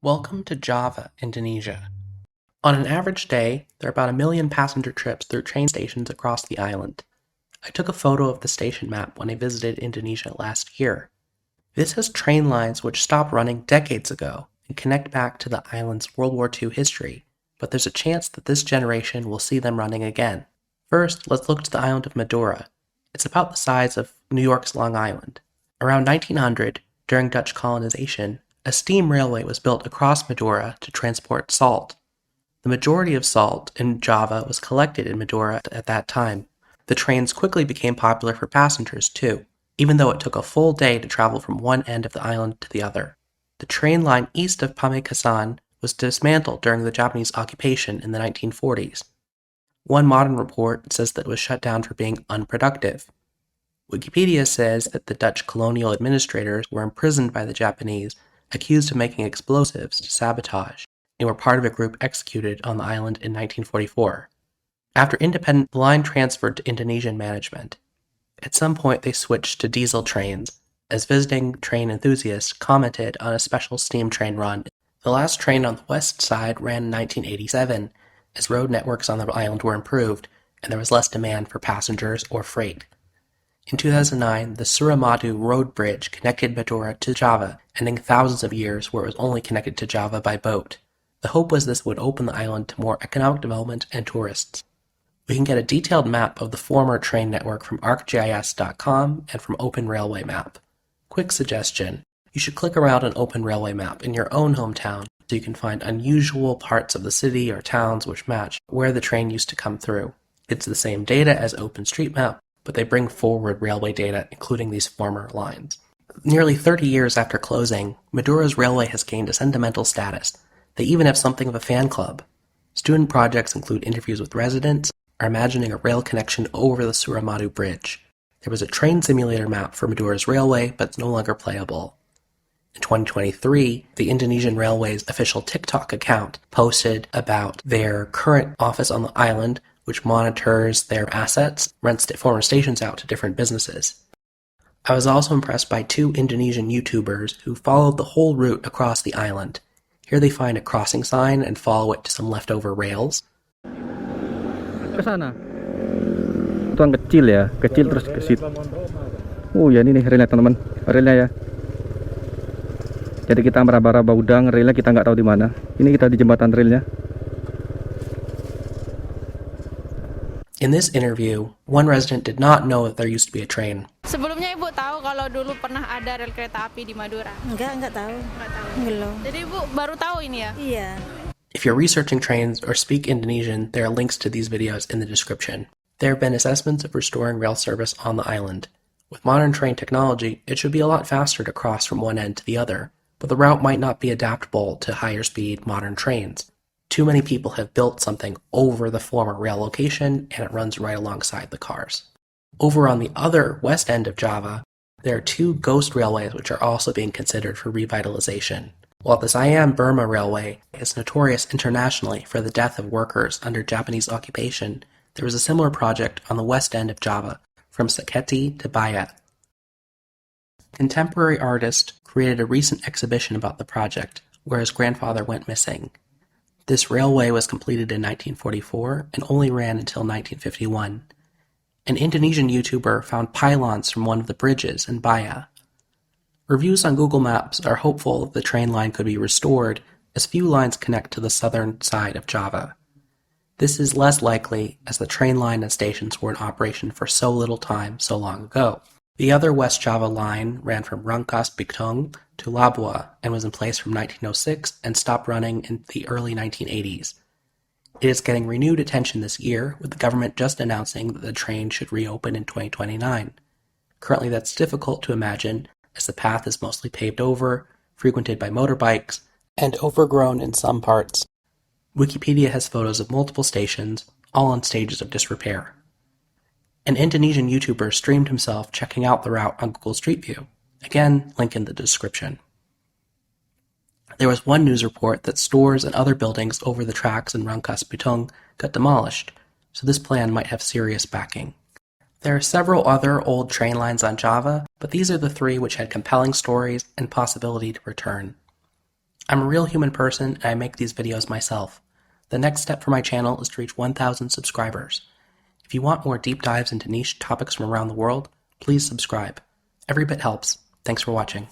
Welcome to Java, Indonesia. On an average day, there are about 1 million passenger trips through train stations across the island. I took a photo of the station map when I visited Indonesia last year. This has train lines which stopped running decades ago and connect back to the island's World War II history, but there's a chance that this generation will see them running again. First, let's look to the island of Madura. It's about the size of New York's Long Island. Around 1900, during Dutch colonization, a steam railway was built across Madura to transport salt. The majority of salt in Java was collected in Madura at that time. The trains quickly became popular for passengers too, even though it took a full day to travel from one end of the island to the other. The train line east of Pamekasan was dismantled during the Japanese occupation in the 1940s. One modern report says that it was shut down for being unproductive. Wikipedia says that the Dutch colonial administrators were imprisoned by the Japanese, accused of making explosives to sabotage, and were part of a group executed on the island in 1944. After independence, the line transferred to Indonesian management. At some point they switched to diesel trains, as visiting train enthusiasts commented on a special steam train run. The last train on the west side ran in 1987, as road networks on the island were improved, and there was less demand for passengers or freight. In 2009, the Suramadu road bridge connected Madura to Java, ending thousands of years where it was only connected to Java by boat. The hope was this would open the island to more economic development and tourists. We can get a detailed map of the former train network from ArcGIS.com and from OpenRailwayMap. Quick suggestion, you should click around on OpenRailwayMap in your own hometown so you can find unusual parts of the city or towns which match where the train used to come through. It's the same data as OpenStreetMap, but they bring forward railway data, including these former lines. Nearly 30 years after closing, Madura's railway has gained a sentimental status. They even have something of a fan club. Student projects include interviews with residents, or imagining a rail connection over the Suramadu Bridge. There was a train simulator map for Madura's railway, but it's no longer playable. In 2023, the Indonesian Railways official TikTok account posted about their current office on the island, which monitors their assets, rents former stations out to different businesses. I was also impressed by 2 Indonesian YouTubers who followed the whole route across the island. Here they find a crossing sign and follow it to some leftover rails. Ke sana. Itu yang kecil ya, kecil terus ke situ. Oh ya, ini nih relnya teman-teman, relnya ya. Jadi kita meraba-raba udang, relnya kita nggak tahu di mana. Ini kita di jembatan relnya. In this interview, one resident did not know that there used to be a train. Sebelumnya Ibu tahu kalau dulu pernah ada rel kereta api di Madura? Enggak tahu. Enggak tahu. Belum. Jadi Ibu baru tahu ini ya? Iya. If you're researching trains or speak Indonesian, there are links to these videos in the description. There have been assessments of restoring rail service on the island. With modern train technology, it should be a lot faster to cross from one end to the other, but the route might not be adaptable to higher speed modern trains. Too many people have built something over the former rail location, and it runs right alongside the cars. Over on the other west end of Java, there are 2 ghost railways which are also being considered for revitalization. While the Siam-Burma Railway is notorious internationally for the death of workers under Japanese occupation, there was a similar project on the west end of Java, from Saketi-Bayah. Contemporary artist created a recent exhibition about the project, where his grandfather went missing. This railway was completed in 1944 and only ran until 1951. An Indonesian YouTuber found pylons from one of the bridges in Bayah. Reviews on Google Maps are hopeful the train line could be restored, as few lines connect to the southern side of Java. This is less likely as the train line and stations were in operation for so little time so long ago. The other West Java line ran from Rangkasbitung to Labuan and was in place from 1906 and stopped running in the early 1980s. It is getting renewed attention this year, with the government just announcing that the train should reopen in 2029. Currently that's difficult to imagine, as the path is mostly paved over, frequented by motorbikes, and overgrown in some parts. Wikipedia has photos of multiple stations, all in stages of disrepair. An Indonesian YouTuber streamed himself checking out the route on Google Street View. Again, link in the description. There was one news report that stores and other buildings over the tracks in Rangkasbitung got demolished, so this plan might have serious backing. There are several other old train lines on Java, but these are the 3 which had compelling stories and possibility to return. I'm a real human person and I make these videos myself. The next step for my channel is to reach 1,000 subscribers. If you want more deep dives into niche topics from around the world, please subscribe. Every bit helps. Thanks for watching.